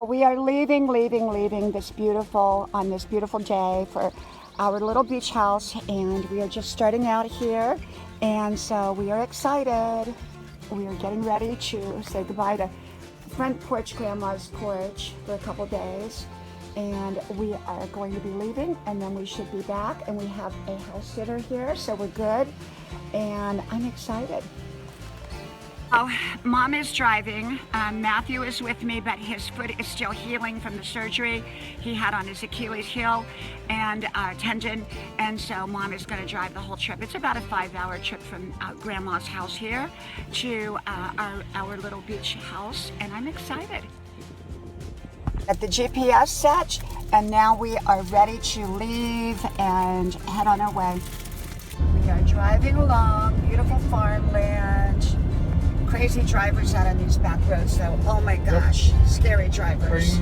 We are leaving this on this beautiful day for our little beach house, and we are just starting out here, and so we are excited. We are getting ready to say goodbye to front porch, grandma's porch, for a couple days, and we are going to be leaving, and then we should be back, and we have a house sitter here, so we're good, and I'm excited. Oh, Mom is driving. Matthew is with me, but his foot is still healing from the surgery he had on his Achilles heel and tendon, and so Mom is going to drive the whole trip. It's about a 5-hour trip from Grandma's house here to our little beach house, and I'm excited. At the GPS set, and now we are ready to leave and head on our way. We are driving along beautiful farmland. Crazy drivers out on these back roads though. Oh my gosh, yep. Scary drivers.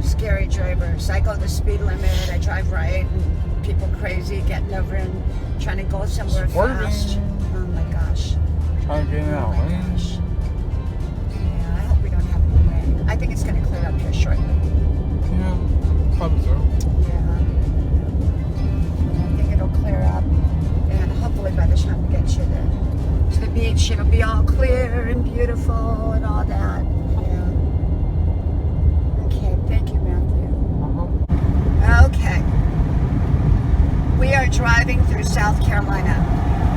Scary drivers. I go the speed limit, I drive right, and people crazy getting over and trying to go somewhere fast. Oh my gosh. Trying to get out. Oh my gosh. Yeah, I hope we don't have any rain. I think it's going to clear up here shortly. Yeah, probably so. Yeah. I think it'll clear up, and hopefully by the time we get to the beach, it'll be all clear and beautiful and all that. Yeah. Okay, thank you, Matthew. Okay. We are driving through South Carolina,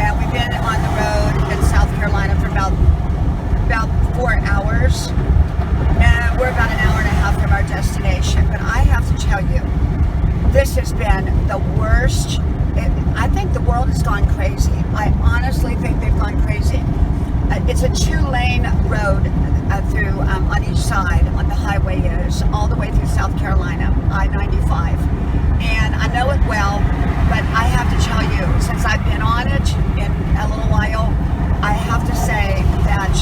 and we've been on the road in South Carolina for about 4 hours, and we're about an hour and a half from our destination. But I have to tell you, this has been the worst. I think the world has gone crazy. I honestly think they've gone crazy. It's a 2-lane road through on each side on the highway is all the way through South Carolina, I-95. And I know it well, but I have to tell you, since I've been on it in a little while, I have to say that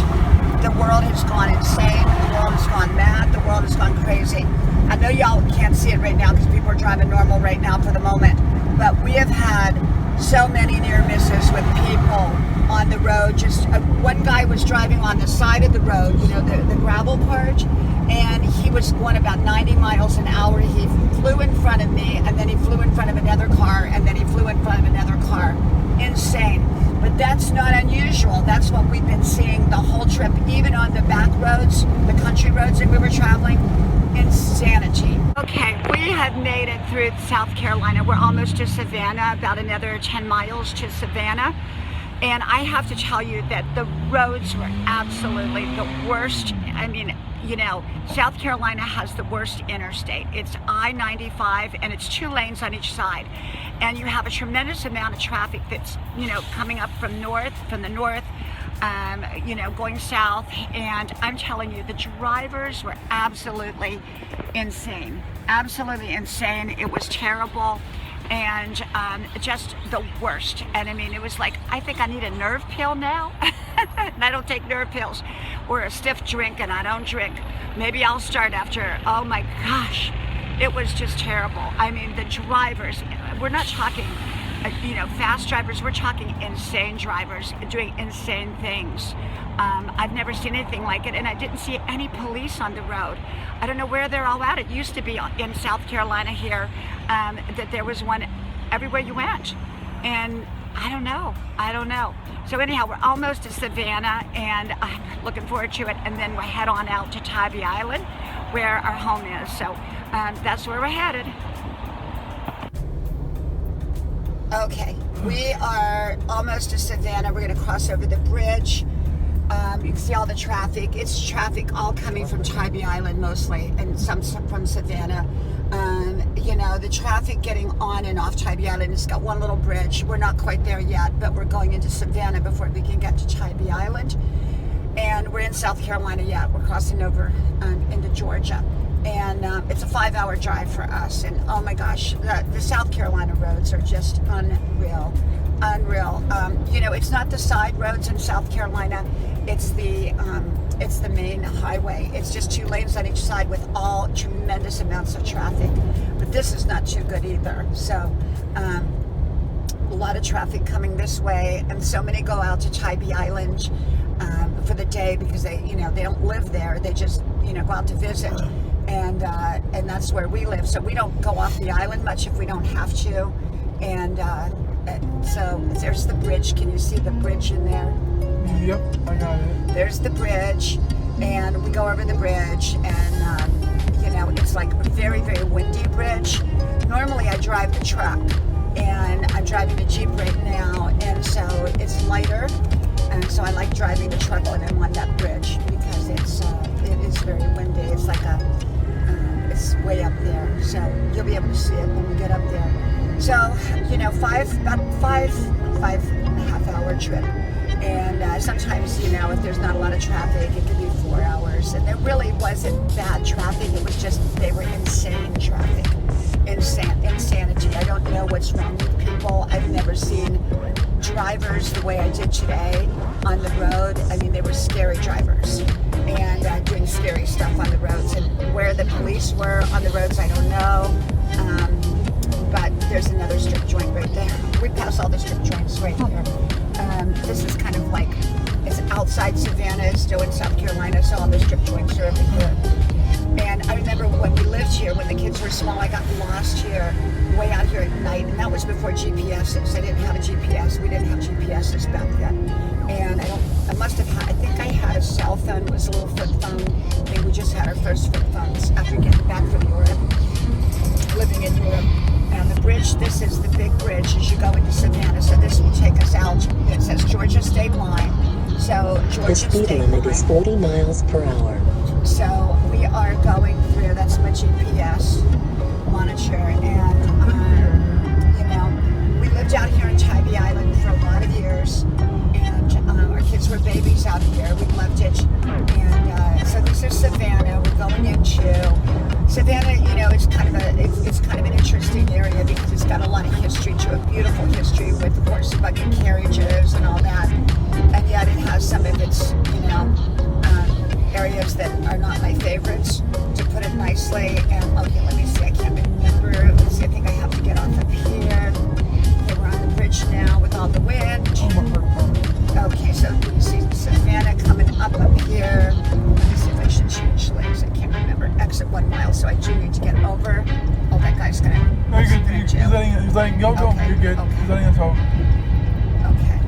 the world has gone insane, the world has gone mad, the world has gone crazy. I know y'all can't see it right now because people are driving normal right now for the moment, but we have had so many near misses with people on the road. Just one guy was driving on the side of the road, you know, the gravel part, and he was going about 90 miles an hour. He flew in front of me, and then he flew in front of another car, and then he flew in front of another car. Insane. But that's not unusual. That's what we've been seeing the whole trip, even on the back roads, the country roads that we were traveling. Insanity. Okay, we have made it through South Carolina. We're almost to Savannah, about another 10 miles to Savannah. And I have to tell you that the roads were absolutely the worst. I mean, you know, South Carolina has the worst interstate. It's I-95, and it's 2 lanes on each side. And you have a tremendous amount of traffic that's, you know, coming up from the north, you know, going south. And I'm telling you, the drivers were absolutely insane. Absolutely insane. It was terrible. And just the worst. And I mean, it was like, I think I need a nerve pill now. And I don't take nerve pills, or a stiff drink, and I don't drink. Maybe I'll start after. Oh my gosh, it was just terrible. I mean, the drivers, we're not talking, you know, fast drivers, we're talking insane drivers doing insane things. I've never seen anything like it, and I didn't see any police on the road. I don't know where they're all at. It used to be in South Carolina here that there was one everywhere you went, and I don't know. So anyhow, we're almost to Savannah, and I'm looking forward to it, and then we'll head on out to Tybee Island, where our home is. So that's where we're headed. Okay, we are almost to Savannah. We're going to cross over the bridge. You can see all the traffic. It's traffic all coming from Tybee Island mostly, and some from Savannah. You know, the traffic getting on and off Tybee Island, it's got one little bridge. We're not quite there yet, but we're going into Savannah before we can get to Tybee Island. And we're in South Carolina yet. We're crossing over into Georgia. And it's a 5-hour drive for us. And oh my gosh, the South Carolina roads are just unreal. You know, it's not the side roads in South Carolina. It's the main highway. It's just 2 lanes on each side with all tremendous amounts of traffic. But this is not too good either. So a lot of traffic coming this way, and so many go out to Tybee Island for the day because they don't live there. They just, go out to visit. and that's where we live. So we don't go off the island much if we don't have to. And so there's the bridge. Can you see the bridge in there? Yep, I got it. There's the bridge, and we go over the bridge, and you know, it's like a very, very windy bridge. Normally I drive the truck, and I'm driving a Jeep right now, and so it's lighter, and so I like driving the truck when I'm on that bridge because it is very windy. It's like it's way up there, so you'll be able to see it when we get up there. So, you know, about five and a half hour trip. And sometimes, you know, if there's not a lot of traffic, it could be 4 hours. And there really wasn't bad traffic. It was just, they were insane traffic. Insanity. I don't know what's wrong with people. I've never seen drivers the way I did today on the road. I mean, they were scary drivers and doing scary stuff on the roads. And where the police were on the roads, I don't know. But there's another strip joint right there. We pass all the strip joints right here. This is kind of like, it's outside Savannah, it's still in South Carolina, so all the strip joints are over here. And I remember when we lived here, when the kids were small, I got lost here, way out here at night, and that was before GPSs. I didn't have a GPS, we didn't have GPSs back then. And I must have had, I think I had a cell phone, it was a little flip phone. I think we just had our first flip phones after getting back from Europe, living in Europe. And the bridge, this is the big bridge as you go into Savannah, so this will take us out. It says Georgia State Line, so Georgia State Line. The speed limit is 40 miles per hour. So we are going through, that's my GPS monitor, and you know, we lived out here in Tybee Island for a lot of years, and our kids were babies out here. We loved it. And so this is Savannah. We're going into Savannah. You know, it's kind of an interesting area because it's got a lot of history to it, beautiful history with horse and buggy carriages and all that, and yet it has some of its, you know, areas that are not my favorites, to put it nicely. And okay, let me see, I can't remember. Let's see, I think I have to get off of here. Okay, we're on the bridge now with all the wind. Okay, so you can see Savannah coming up here. Let me see if I should change lanes. I can't remember. Exit 1 mile, so I do need to get over. Oh, that guy's gonna. No, you're good. He's letting go. Okay, You're good. okay. He's letting us go. Okay.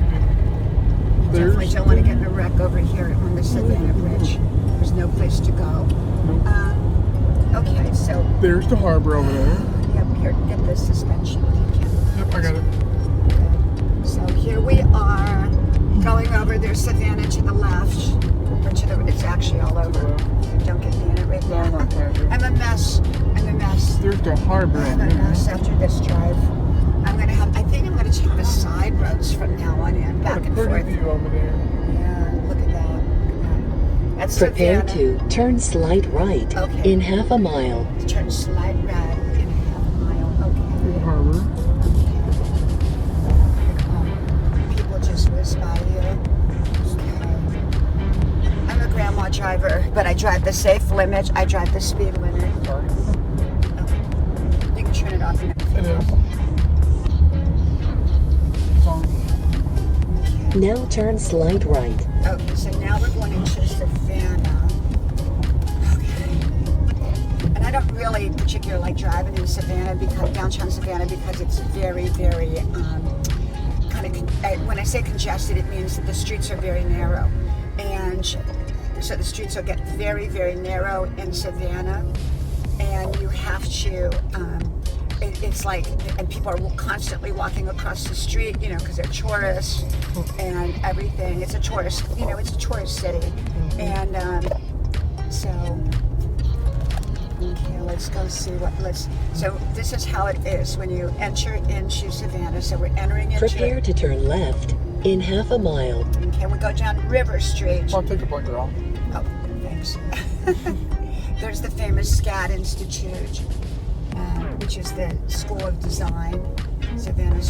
Definitely don't want to get in a wreck over here on the Savannah Bridge. There's no place to go. Okay, so. There's the harbor over there. Yep, here, get the suspension if you can. Yep, I got it. Okay. So here we are going over. There's Savannah to the left. Or to the, it's actually all over. Don't get me in it right now. No, I'm not trying to. I'm a mess. There's the harbor I'm over a mess there. after this drive. I think I'm gonna take the side roads from now on in, back and What a forth. pretty view over there. Yeah, look at that. Look at that. That's Prepare Savannah. to turn slight right Okay. in half a mile. Turn slide right in a half a mile. The Okay. harbor. People just whiz by you. Okay. I'm a grandma driver, but I drive the safe limit. I drive the speed limit. Sorry. Okay. You can turn it off and everything. It is. It's on. Now turn slight right. Okay, so now we're going into Savannah. Okay. And I don't really particularly like driving in Savannah, because downtown Savannah, because it's very, very kind of, when I say congested, it means that the streets are very narrow. And so the streets will get very, very narrow in Savannah, and you have to, it's like, and people are constantly walking across the street, you know, because they're tourists and everything. It's a tourist, you know, it's a tourist city. And so, okay, let's go see so this is how it is when you enter into Savannah. So we're entering into. Prepare to turn left in half a mile. Okay, we go down River Street. I'll take a blinker off. Oh, thanks. There's the famous SCAD Institute, which is the School of Design, Savannah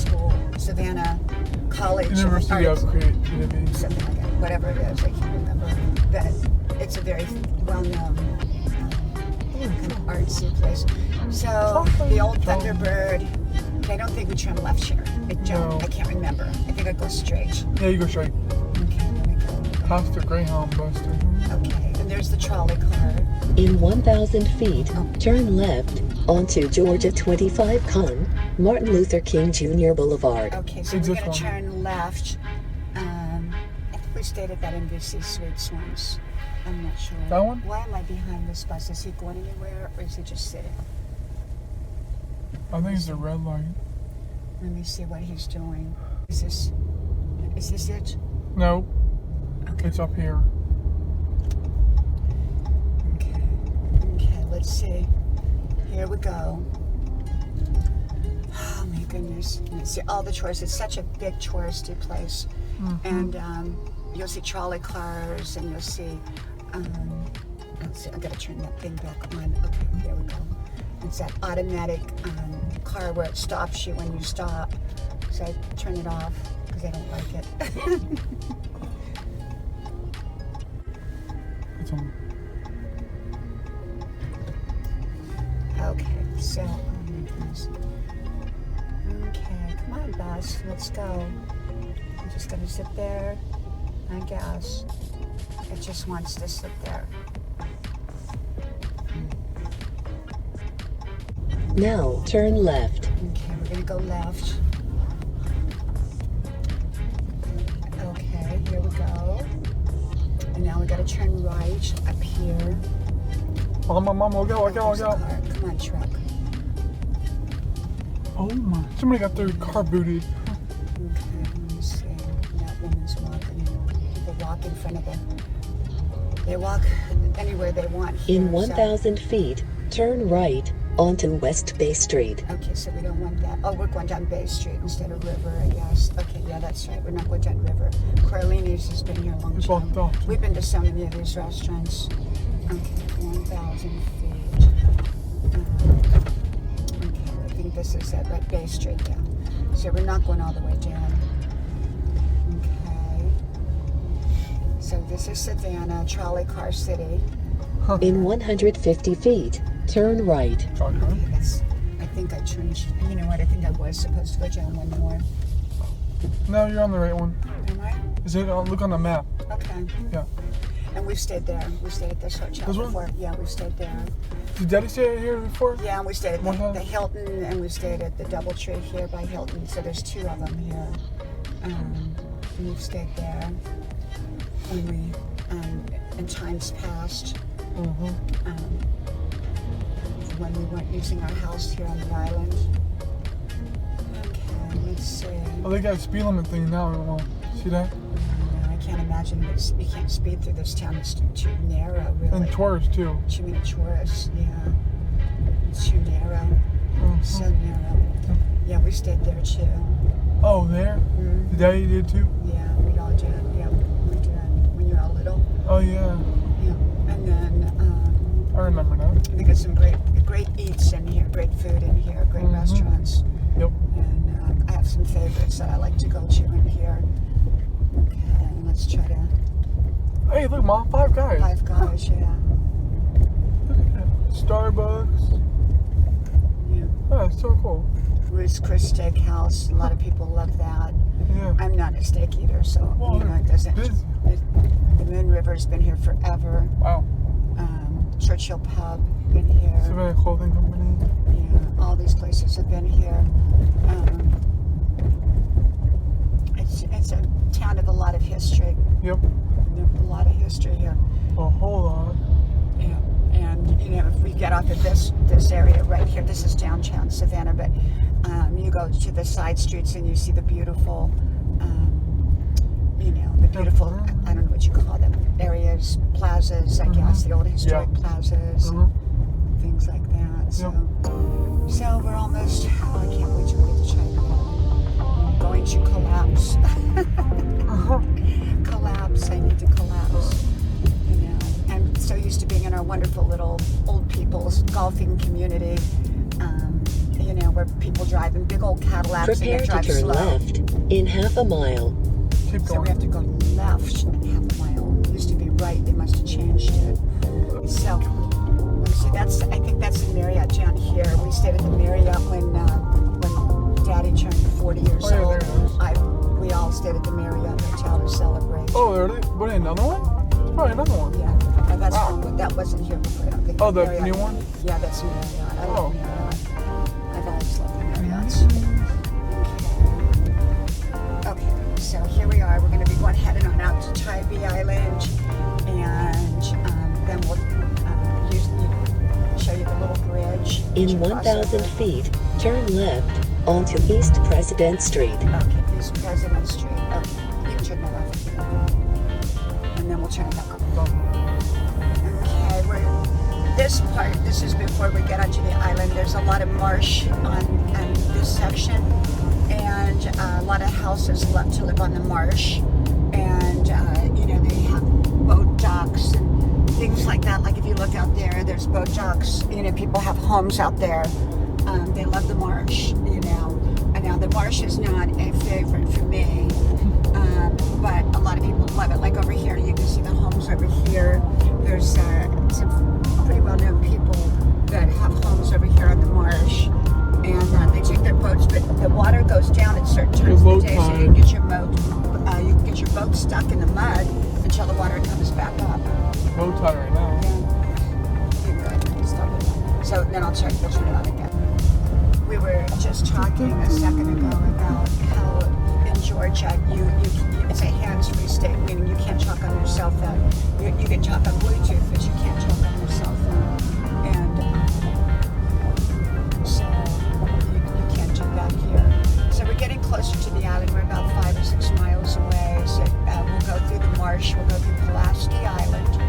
College University of Arts, Creativity. something like that, whatever it is, I can't remember. But it's a very well-known kind of artsy place. So the old Thunderbird. Okay, I don't think we turn left here. No. I can't remember. I think I go straight. Yeah, you go straight. Okay, let me go. Past the Greyhound bus station. Okay, And there's the trolley car. In 1,000 feet, Oh. turn left onto Georgia 25 Con, Martin Luther King Jr. Boulevard. Okay, so It's we're this gonna one. turn left. I think we stayed at that NBC Suites once. I'm not sure. That one? Why am I behind this bus? Is he going anywhere or is he just sitting? I think it's a red light. Let me see what he's doing. Is this it? No, Okay. it's up here. Okay, let's see. Here we go. Oh my goodness. Let's see all the tourists. It's such a big touristy place. And you'll see trolley cars and you'll see, let's see, I gotta turn that thing back on. Okay, there we go. It's that automatic car where it stops you when you stop. So I turn it off because I don't like it. It's on. Okay, so, oh my goodness. Okay, come on, bus, let's go. I'm just gonna sit there, I guess. It just wants to sit there. Now turn left. Okay, we're gonna go left. Okay, here we go. And now we gotta turn right up here. Mom, look out. There's a car. Come on, truck. Oh my. Somebody got their car booted. Okay, let me see. That woman's walking. People walk in front of them. They walk anywhere they want here. In so- 1,000 feet, turn right onto West Bay Street. Okay, so we don't want that. Oh, we're going down Bay Street instead of River, I guess. Okay, yeah, that's right. We're not going down River. Coralini's has been here a long It's locked time. off. We've been to so many of these restaurants. Okay, 1,000 feet. Okay, I think this is it, right? Bay Street, yeah. So we're not going all the way down. Okay. So this is Savannah, Trolley Car City. In 150 feet, turn right. Shotgun. Okay, that's, I think I turned, you know what, I think I was supposed to go down one more. No, you're on the right one. Am I? Is it? Look on the map. Okay. Yeah. And we've stayed there. We stayed at this hotel This one? before. Yeah, we stayed there. Did Daddy stay here before? Yeah, and we stayed at One time? the Hilton, and we stayed at the DoubleTree here by Hilton. So there's two of them here. And we've stayed there. And we, in times past, when we weren't using our house here on the island. Okay, let's see. Oh, they got a speed limit thing now. Oh, see that? I can't imagine, but you can't speed through this town. It's too narrow, really. And tourists too. Too many tourists, yeah. It's too narrow. So narrow. Yeah, we stayed there too. Oh, there? Mhm. Daddy did too? Yeah, we all did. Yeah, we did. When you're all little. Oh, yeah. Yeah. And then I remember now. we got some great eats in here, great food in here, great restaurants. Yep. And I have some favorites that I like to go to in here. Okay, let's try to. Hey, look, Mom, Five Guys. Five Guys, yeah. Look at that. Starbucks. Yeah. Oh, it's so cool. Ruth's Chris Steakhouse. A lot of people love that. Yeah. I'm not a steak eater, so Well, you know it doesn't. busy. The Moon River's been here forever. Wow. Churchill Pub been here. Savannah Clothing Company. Yeah, all these places have been here. It's a town of a lot of history. Yep. There's a lot of history here. A whole lot. Yeah, and you know, if we get off at this area right here, this is downtown Savannah, but you go to the side streets and you see the beautiful, you know, the beautiful, I don't know what you call them, areas, plazas, I guess, the old historic plazas, things like that. So, so we're almost, oh, I can't wait to get to China. I'm going to collapse. Collapse, I need to collapse. You know, I'm so used to being in our wonderful little old people's golfing community, you know, where people drive in big old Cadillacs Prepare and they to drive turn slow. left in half a mile. Keep So we going. have to go left half a mile. It used to be right, they must have changed it. So, let's see, I think that's the Marriott down here. We stayed at the Marriott when Daddy turned 40 years Oh, yeah, old. there it is. We all stayed at the Marriott Hotel to celebrate. Oh, there it is. What, another one? There's probably another one. Yeah, that's long. That wasn't here before. I don't think. Oh, the Marriott. new one? Yeah, that's Marriott. I love Marriott. I've always loved the Marriotts. Okay, so here we are. We're going to be going heading on out to Tybee Island, and then we'll show you the little bridge. In 1,000 feet, turn left onto East President Street. Okay, East President Street. Okay, you can turn that off if you want. And then we'll turn it back on. Okay, this is before we get onto the island. There's a lot of marsh on this section, and a lot of houses left to live on the marsh. And, they have boat docks and things like that. Like if you look out there, there's boat docks. People have homes out there. They love the marsh, And now the marsh is not a favorite for me, but a lot of people love it. Like over here, you can see the homes over here. There's some pretty well-known people that have homes over here on the marsh, and they take their boats, but the water goes down at certain times of the day, so you can get your boat stuck in the mud until the water comes back up. Low tide right now. Yeah. You're good. Stop it. So then we'll turn it on again. We were just talking a second ago about how in Georgia it's a hands-free state, meaning you can't talk on your cell phone. You can talk on Bluetooth, but you can't talk on your cell phone. And so you can't do that here. So we're getting closer to the island. We're about 5 or 6 miles away. So we'll go through the marsh. We'll go through Pulaski Island,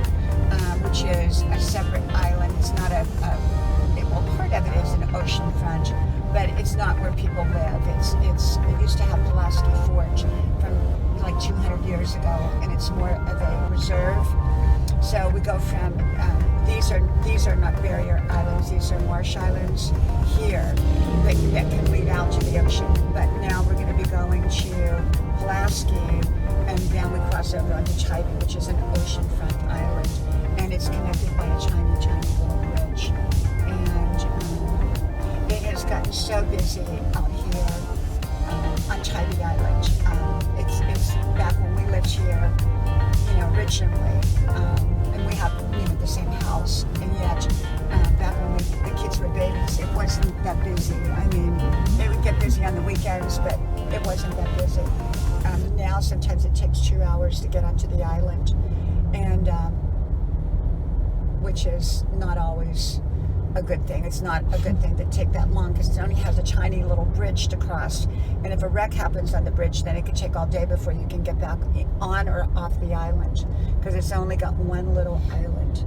which is a separate island. It's not part of it is an ocean front, but it's not where people live. It used to have Pulaski Forge from like 200 years ago, and it's more of a reserve. So we go from these are not barrier islands; these are marsh islands here that can lead out to the ocean. But now we're going to be going to Pulaski, and then we cross over onto Tybee, which is an oceanfront island, and it's connected by a tiny little bridge. It has gotten so busy out here on Tybee Island. It's back when we lived here, originally, and we have the same house, and yet back when the kids were babies, it wasn't that busy. I mean, they would get busy on the weekends, but it wasn't that busy. Now sometimes it takes 2 hours to get onto the island, and which is not always a good thing. It's not a good thing to take that long because it only has a tiny little bridge to cross, and if a wreck happens on the bridge, then it could take all day before you can get back on or off the island because it's only got one little island.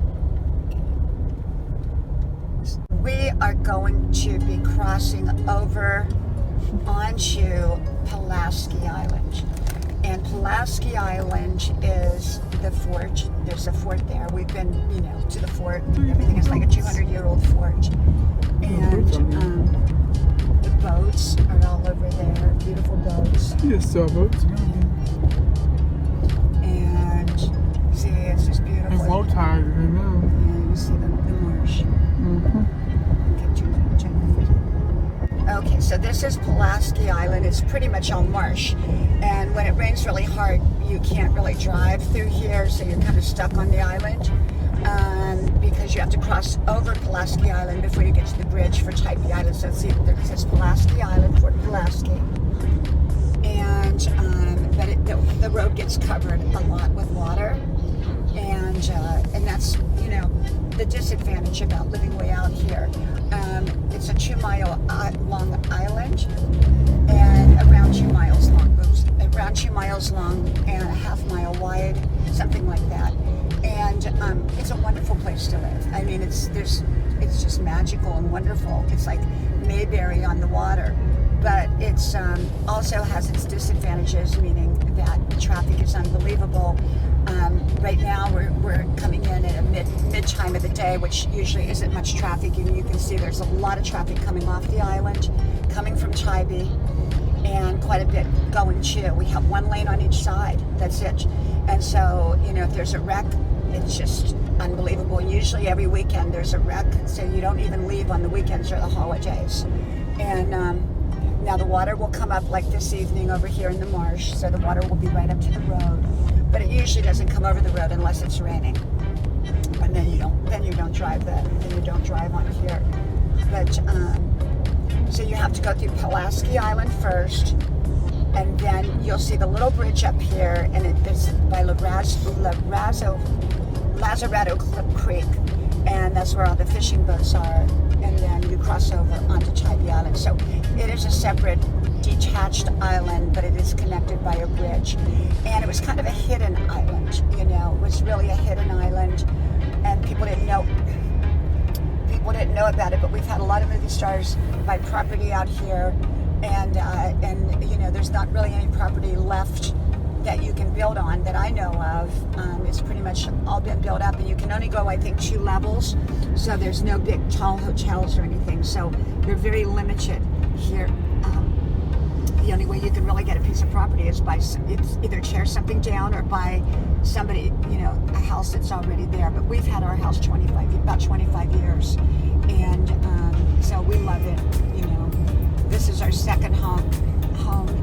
We are going to be crossing over onto Pulaski Island, and Pulaski Island is the fort. There's a fort there. We've been, to the fort. Everything is like a 200-year-old fort. And the boats are all over there. Beautiful boats. Yes, boats. And see, it's just beautiful. It's low tide right now. Yeah, you see the marsh. Okay, so this is Pulaski Island. It's pretty much all marsh. And when it rains really hard, you can't really drive through here, so you're kind of stuck on the island because you have to cross over Pulaski Island before you get to the bridge for Tybee Island. So see, there says Pulaski Island, Fort Pulaski. And the road gets covered a lot with water. And that's, the disadvantage about living way out here. It's a 2-mile long island and around 2 miles long. Around 2 miles long and a half-mile wide, something like that. And it's a wonderful place to live. I mean, it's just magical and wonderful. It's like Mayberry on the water, but it's also has its disadvantages, meaning that the traffic is unbelievable. Right now we're coming in at a mid time of the day, which usually isn't much traffic, and you can see there's a lot of traffic coming off the island, coming from Tybee, and quite a bit going to. We have 1 lane on each side, that's it. And so, if there's a wreck, it's just unbelievable. Usually every weekend there's a wreck, so you don't even leave on the weekends or the holidays. And now the water will come up like this evening over here in the marsh, so the water will be right up to the road. But it usually doesn't come over the road unless it's raining. And then then you don't drive on here. But so you have to go through Pulaski Island first, and then you'll see the little bridge up here, and it's by Lazaretto Creek, and that's where all the fishing boats are. And then you cross over onto Tybee Island. So it is a separate, detached island, but it is connected by a bridge. And it was kind of a hidden island, you know. It was really a hidden island, and people didn't know about it. But we've had a lot of movie stars buy property out here, and you know, there's not really any property left that you can build on that I know of. It's pretty much all been built up, and you can only go, I think, 2 levels. So there's no big tall hotels or anything. So they're very limited here. The only way you can really get a piece of property is it's either tear something down or buy somebody, you know, a house that's already there. But we've had our house about 25 years, and so we love it. You know, this is our second home.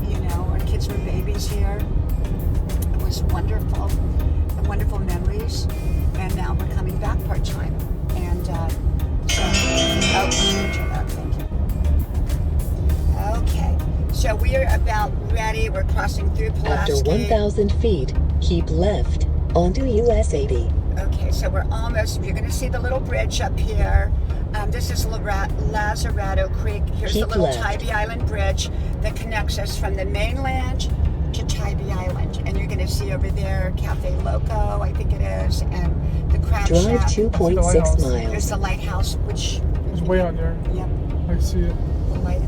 You know, our kids were babies here. It was wonderful memories, and now we're coming back part-time. And so, thank you. Okay, so we are about ready. We're crossing through Pulaski. After 1,000 feet, keep left onto US 80. Okay, so we're almost, you're going to see the little bridge up here. This is Lazaretto Creek. Here's the little Tybee Island Bridge that connects us from the mainland to Tybee Island. And you're going to see over there Cafe Loco, I think it is, and the Crab Drive Shack. 2.6 There's miles. the lighthouse, which It's way out there. Yep. I see it.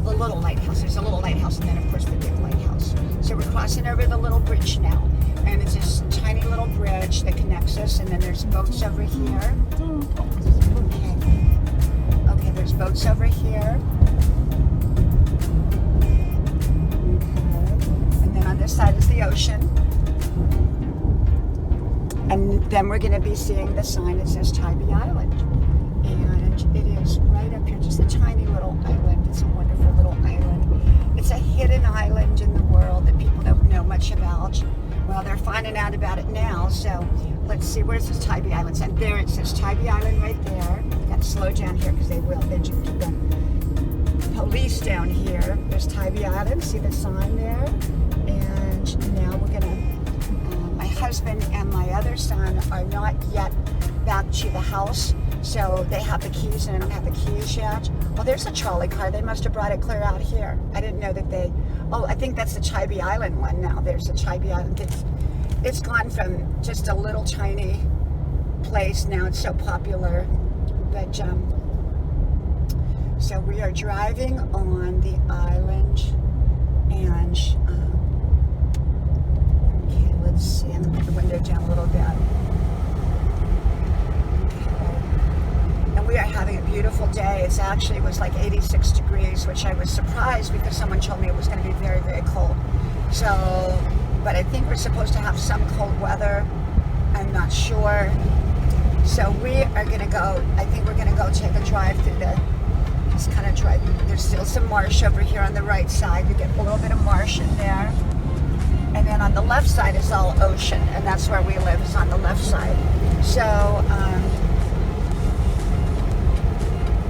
The little lighthouse. There's a little lighthouse, and then of course the big lighthouse. So we're crossing over the little bridge now, and it's this tiny little bridge that connects us. And then there's boats over here. Okay, there's boats over here. Okay. And then on this side is the ocean. And then we're going to be seeing the sign that says Tybee Island. And it is right up here, just a tiny little island. It's a wonderful little island. It's a hidden island in the world that people don't know much about. Well, they're finding out about it now. So let's see, where's this Tybee Island? And there it says Tybee Island right there. Got to slow down here because they will. They just keep the police down here. There's Tybee Island. See the sign there? And now we're gonna. My husband and my other son are not yet back to the house, so they have the keys and I don't have the keys yet. Well, there's a trolley car. They must have brought it clear out here. I didn't know that they. Oh, I think that's the Tybee Island one now. There's the Tybee Island. It's gone from just a little tiny place. Now it's so popular. But so we are driving on the island, and okay, let's see. I'm gonna put the window down a little bit. Okay. And we are having a beautiful day. It actually was like 86 degrees, which I was surprised because someone told me it was going to be very, very cold. So, but I think we're supposed to have some cold weather. I'm not sure. So we are going to go, I think we're going to go take a drive through just kind of drive. There's still some marsh over here on the right side. You get a little bit of marsh in there. And then on the left side is all ocean, and that's where we live, is on the left side. So,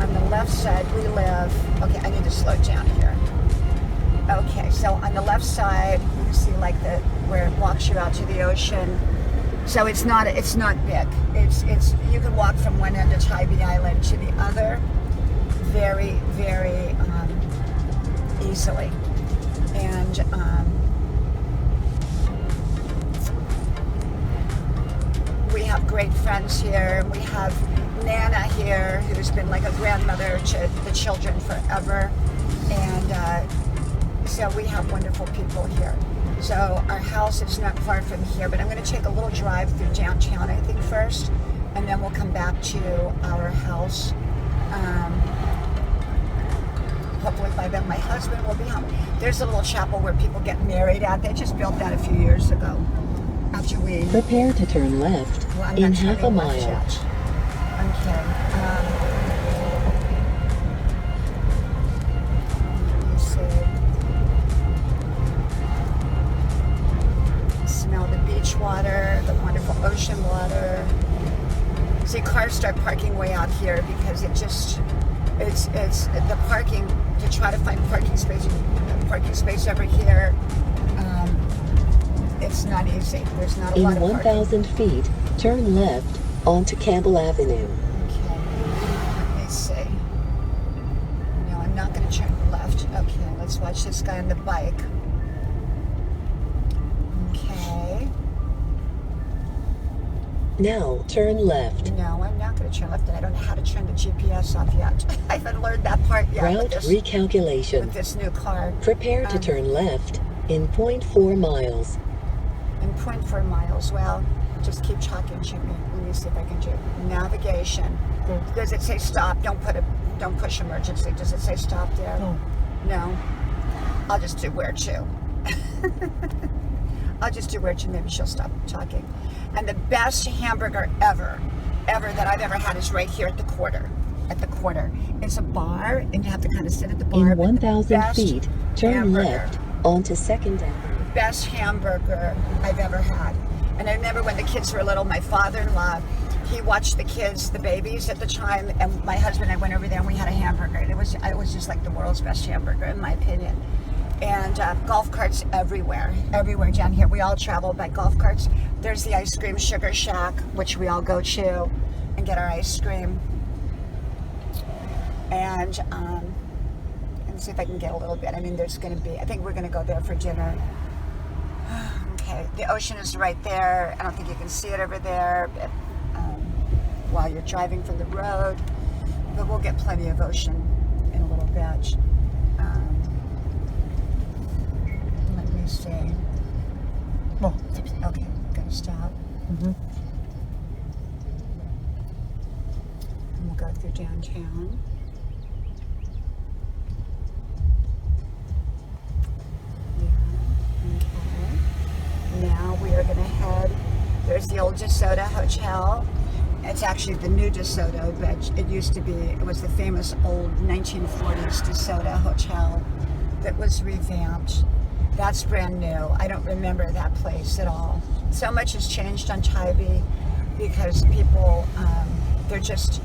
on the left side we live, okay, I need to slow down here. Okay, so on the left side, you see like where it walks you out to the ocean. So it's not big. It's you can walk from one end of Tybee Island to the other very, very easily. And we have great friends here. We have Nana here, who's been like a grandmother to the children forever. And so we have wonderful people here. So our house is not far from here, but I'm going to take a little drive through downtown, I think, first, and then we'll come back to our house. Hopefully by then my husband will be home. There's a little chapel where people get married at. They just built that a few years ago. After we Prepare to turn left in half a mile. Okay. Smell the beach water, the wonderful ocean water. See, cars start parking just, it's the parking, to try to find parking space over here. It's not easy. There's not a lot In of parking. 1,000 feet, turn left onto Campbell Avenue. Okay, let me see. No, I'm not going to turn left. Okay, let's watch this guy on the bike. Okay. Now turn left. No, I'm not going to turn left, and I don't know how to turn the GPS off yet. I haven't learned that part yet. Route with recalculation. this new car. Prepare to turn left in 0.4 miles. In 0.4 miles. Well, just keep talking to me. Let me see if I can do navigation. Does it say stop? Don't push emergency. Does it say stop there? No. No. I'll just do where to. I'll just do where to. Maybe she'll stop talking. And the best hamburger ever that I've ever had is right here at the quarter. At the quarter. It's a bar, and you have to kind of sit at the bar. In 1,000 feet, turn hamburger. left onto 2nd Avenue. Best hamburger I've ever had. And I remember when the kids were little, my father-in-law, he watched the kids, the babies at the time, and my husband and I went over there and we had a hamburger. And it was just like the world's best hamburger, in my opinion. And golf carts everywhere down here. We all travel by golf carts. There's the ice cream Sugar Shack, which we all go to and get our ice cream. And see if I can get a little bit. I mean, there's going to be, I think we're going to go there for dinner. Okay, the ocean is right there. I don't think you can see it over there but, while you're driving from the road, but we'll get plenty of ocean in a little bit. Let me see. Oh. Okay, gonna stop. And we'll go through downtown. Now we are going to head, there's the old DeSoto Hotel. It's actually the new DeSoto, but it used to be, it was the famous old 1940s DeSoto Hotel that was revamped. That's brand new. I don't remember that place at all. So much has changed on Tybee because people, they're just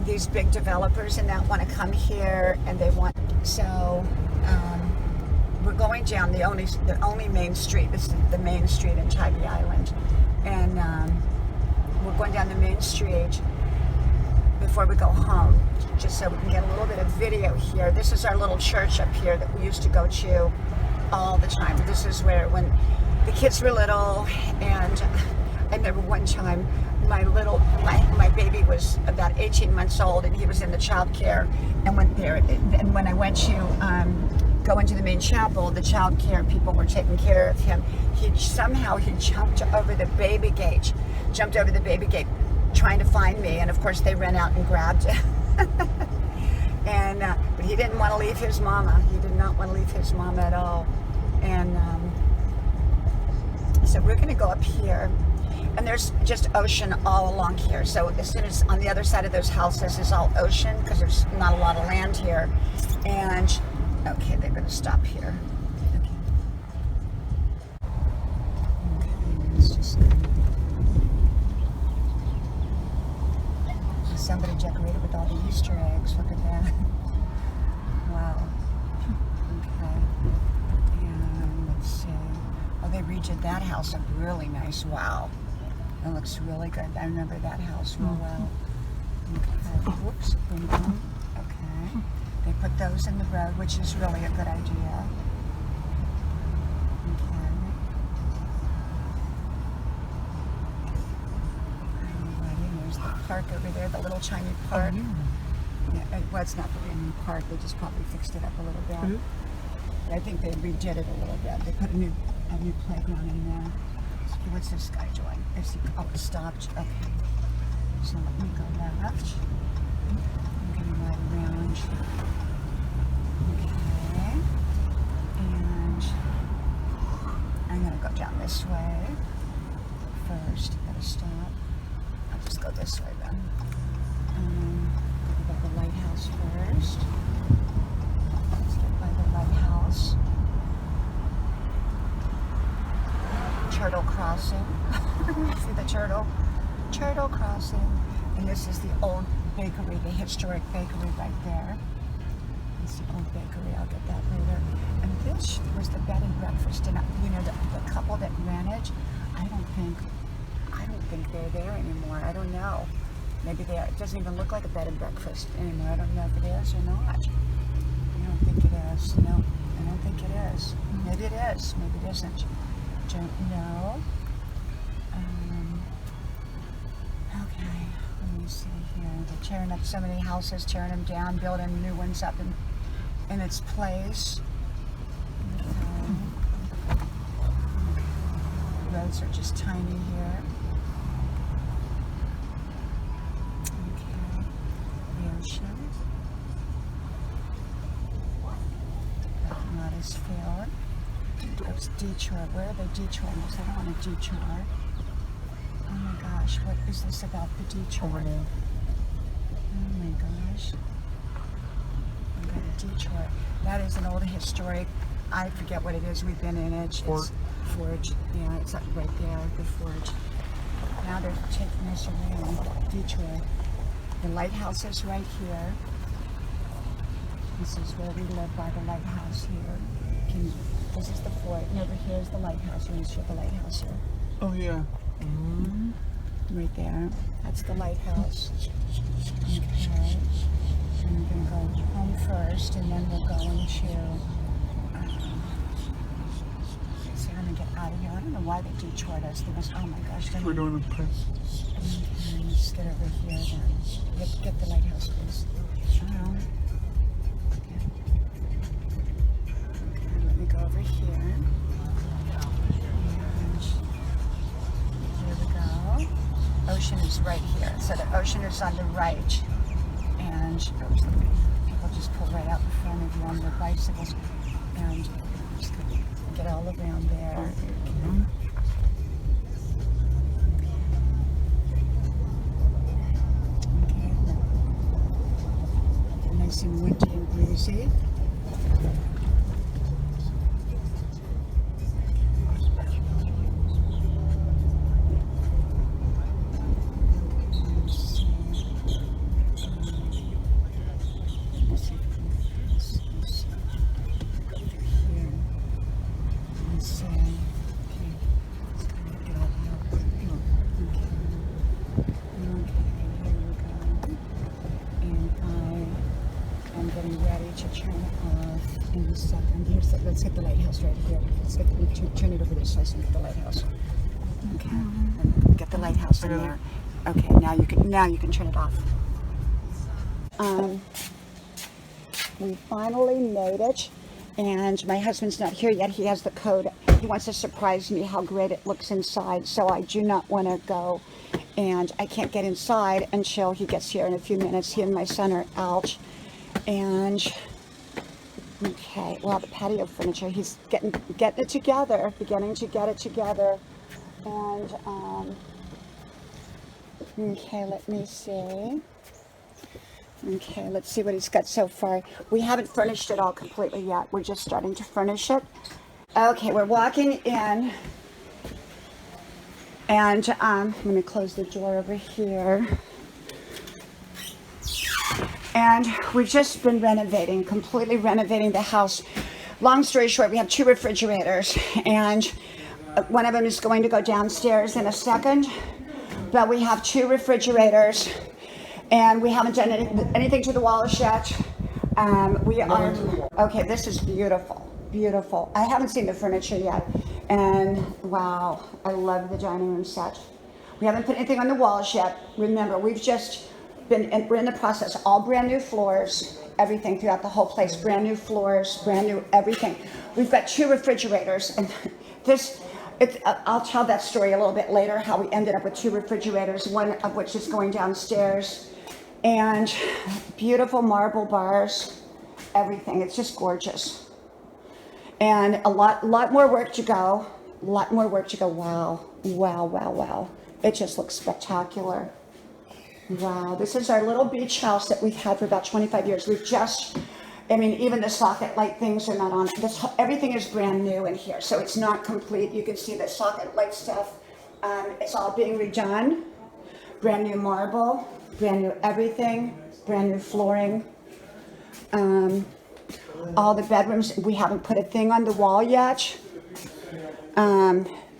these big developers and that want to come here and they want, so we're going down the only main street. This is the main street in Tybee Island, and we're going down the main street before we go home, just so we can get a little bit of video here. This is our little church up here that we used to go to all the time. This is where, when the kids were little, and I remember one time my baby was about 18 months old and he was in the child care, and went there, and when I went to go into the main chapel, the child care people were taking care of him. He jumped over the baby gate, trying to find me, and of course they ran out and grabbed him. And but he didn't want to leave his mama. He did not want to leave his mama at all. And so we're going to go up here, and there's just ocean all along here. So as soon as on the other side of those houses is all ocean, because there's not a lot of land here. And okay, they're going to stop here. Okay, let's just. Somebody decorated with all the Easter eggs. Look at that. Wow. Okay. And let's see. Oh, they redid that house up really nice. Wow. It looks really good. I remember that house real well. Okay. Whoops. Boom, boom. Okay. They put those in the road, which is really a good idea. Okay. There's the park over there, the little tiny park. Yeah, well, it's not really a new park. They just probably fixed it up a little bit. I think they redid it a little bit. They put a new playground in there. What's this guy doing? Oh, it stopped. Okay. So let me go left. I'm going to ride around. Okay. And I'm going to go down this way first. Gotta stop. I'll just go this way then. Go by the lighthouse first. Let's get by the lighthouse. Turtle crossing. See the turtle? Turtle crossing. And this is the old bakery, the historic bakery right there. It's the old bakery, I'll get that later. And this was the bed and breakfast, and you know, the couple that ran it, I don't think they're there anymore. I don't know. Maybe they are. It doesn't even look like a bed and breakfast anymore. I don't know if it is or not. I don't think it is. No, I don't think it is. Maybe it is. Maybe it isn't. Don't know. Okay, let me see here. They're tearing up so many houses, tearing them down, building new ones up in its place. Okay. Roads are just tiny here. Okay. The ocean. Not as filled. There's detour. Where are they detouring? Because I don't want a detour. Oh my gosh, what is this about the detour? Over there. Oh my gosh. We got a detour. That is an old historic, I forget what it is, we've been in it. Fort. It's Forge. Yeah, it's up right there, the Forge. Now they're taking us around Detroit. The lighthouse is right here. This is where we live, by the lighthouse here. This is the fort, and over here is the lighthouse. You want to show the lighthouse here? Oh yeah. Mm-hmm. Right there. That's the lighthouse. Okay. And we're going to go home first, and then we're going to. So I'm going to get out of here. I don't know why they detoured us. They must. Oh my gosh. We're doing a press. Okay, let's get over here then. Get the lighthouse, please. Okay, let me go over here. And here we go. Ocean is right here. So the ocean is on the right. And people just pull right out in front of you on their bicycles. And just get all around there. Okay. Nice and windy and breezy. Let's get the lighthouse right here. Turn it over this way so we get the lighthouse. Okay. Get the lighthouse in there. Okay, now you can turn it off. We finally made it, and my husband's not here yet. He has the code. He wants to surprise me how great it looks inside, so I do not want to go, and I can't get inside until he gets here in a few minutes. He and my son are out, and okay, well, the patio furniture, he's getting it together, beginning to get it together. And, okay, let me see. Okay, let's see what he's got so far. We haven't furnished it all completely yet. We're just starting to furnish it. Okay, we're walking in. And I'm going to close the door over here. And we've just been renovating, completely renovating the house. Long story short, we have 2 refrigerators, and one of them is going to go downstairs in a second. But we have 2 refrigerators, and we haven't done anything to the walls yet. We are, okay, this is beautiful, beautiful. I haven't seen the furniture yet, and wow, I love the dining room set. We haven't put anything on the walls yet. Remember, we've just we're in the process, all brand new floors, everything throughout the whole place, brand new floors, brand new everything. We've got 2 refrigerators, and I'll tell that story a little bit later, how we ended up with 2 refrigerators, one of which is going downstairs, and beautiful marble bars, everything. It's just gorgeous. And a lot more work to go, Wow, wow, wow, wow. It just looks spectacular. Wow, this is our little beach house that we've had for about 25 years. We've just, even the socket light things are not on. Everything is brand new in here, so it's not complete. You can see the socket light stuff. It's all being redone. brand new marble, brand new everything, brand new flooring. All the bedrooms, we haven't put a thing on the wall yet.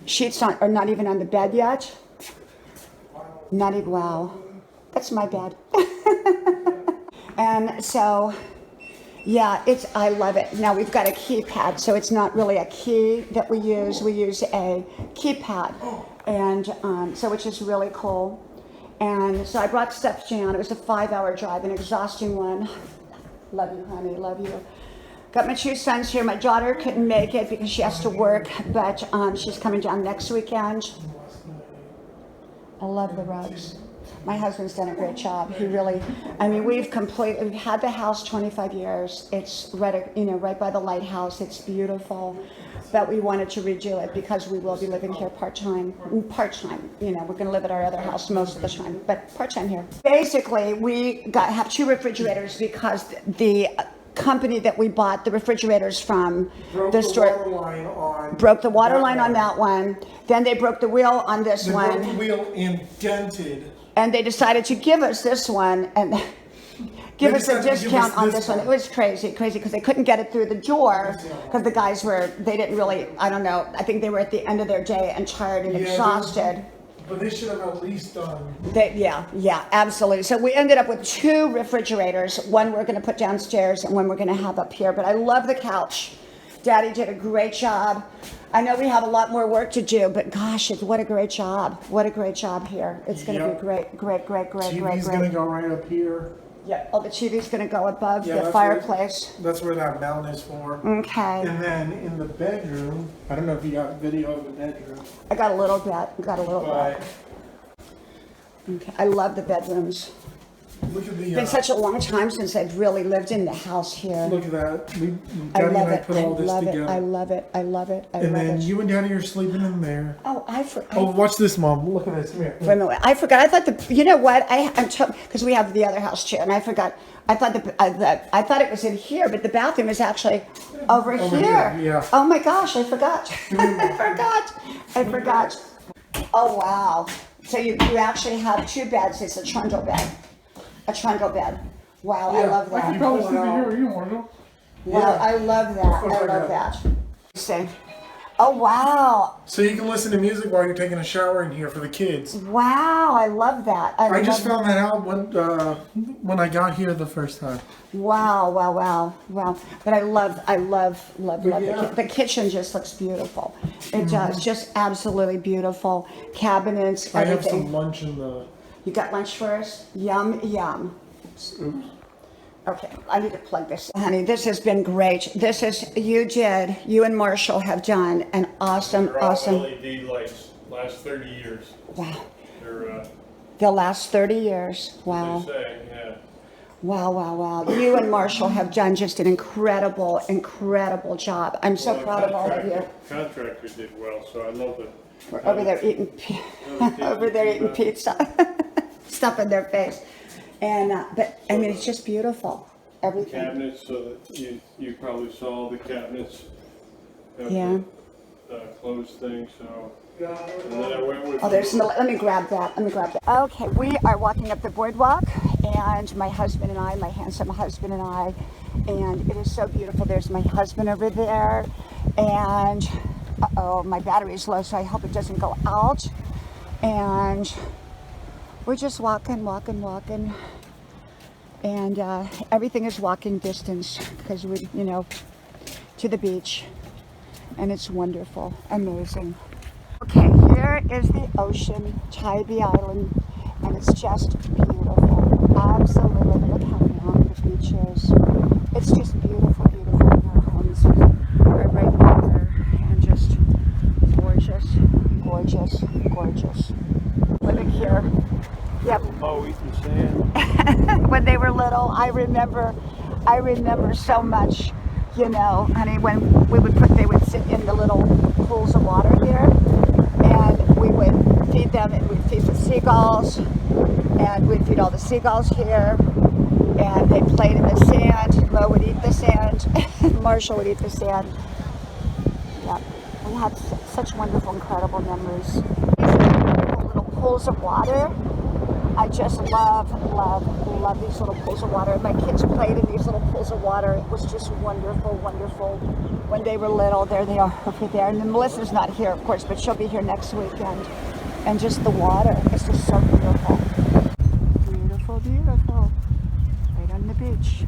Sheets are not even on the bed yet. Not even, wow, that's my bed. And so, yeah, I love it. Now we've got a keypad, so it's not really a key that we use a keypad. And so which is really cool. And so I brought stuff down. It was a 5-hour drive, an exhausting one. Love you, honey, love you. Got my 2 sons here. My daughter couldn't make it because she has to work, but she's coming down next weekend. I love the rugs. My husband's done a great job. He really, I mean, we've had the house 25 years. It's right, right by the lighthouse. It's beautiful, but we wanted to redo it because we will be living here part-time. Part-time, we're going to live at our other house most of the time, but part-time here. Basically, we have 2 refrigerators because the company that we bought the refrigerators from, broke the water line on that one. Then they broke the wheel on this one. Broke the wheel and dented. And they decided to give us this one and give us a discount on this one. It was crazy because they couldn't get it through the door because the guys they didn't really, I don't know, I think they were at the end of their day and tired and exhausted. But they should have at least done. Yeah, absolutely. So we ended up with 2 refrigerators. One we're going to put downstairs and one we're going to have up here. But I love the couch. Daddy did a great job. I know we have a lot more work to do, but gosh, what a great job. What a great job here. It's going to be great. TV's going to go right up here. Yeah. Oh, the TV's going to go above the fireplace. That's where that mount is for. Okay. And then in the bedroom, I don't know if you got video of the bedroom. I got a little bit. Okay. I love the bedrooms. Look at the. It's been such a long time since I've really lived in the house here. Look at that. I Daddy love and I it. put all this together. I love it. And then you and Daddy are sleeping in there. Oh, Oh, watch this, Mom. Look at this. Come here. Wait a minute. I forgot. I thought you know what? Because we have the other house chair, and I forgot. I thought I thought it was in here, but the bathroom is actually over here. Yeah. Oh my gosh, I forgot. I forgot. Oh wow. So you actually have 2 beds. It's a trundle bed. A trundle bed. Wow, I love that. I can probably sleep in here. You want to know? Wow, I love that. I love that. See. Oh wow. So you can listen to music while you're taking a shower in here for the kids. Wow, I love that. I just found that out when I got here the first time. Wow. But I love the kitchen just looks beautiful. It does, just absolutely beautiful. Cabinets, everything. I have some lunch in the. You got lunch for us? Yum. Oops. Okay, I need to plug this. Honey, this has been great. You and Marshall have done an awesome. LED lights, last 30 years. Wow. They're, They'll last 30 years. Wow. they say, yeah. Wow. You and Marshall have done just an incredible job. I'm so proud of all of you. Contractor did well, so I love it. We're over there eating pizza, stuff in their face. And but I mean, it's just beautiful. Everything. Cabinets, so that you probably saw the cabinets. Yeah. Closed thing, so. And then I went with. Oh, let me grab that. Okay, we are walking up the boardwalk, and my handsome husband and I, and it is so beautiful. There's my husband over there, and my battery's low, so I hope it doesn't go out. And we're just walking, and everything is walking distance because we, to the beach, and it's wonderful, amazing. Okay, here is the ocean, Tybee Island, and it's just beautiful. Absolutely, look how long the beach is. It's just beautiful. Our homes are right there, and just gorgeous. Living here. Yep. Oh, eating sand. When they were little, I remember so much, honey, when they would sit in the little pools of water here, and we would feed them, and we'd feed the seagulls, and we'd feed all the seagulls here, and they played in the sand. Mo would eat the sand, Marshall would eat the sand. Yeah, we had such wonderful, incredible memories. These little pools of water. I just love these little pools of water. My kids played in these little pools of water. It was just wonderful, wonderful. When they were little, there they are over there. And then Melissa's not here, of course, but she'll be here next weekend. And just the water is just so beautiful. Beautiful, beautiful. Right on the beach.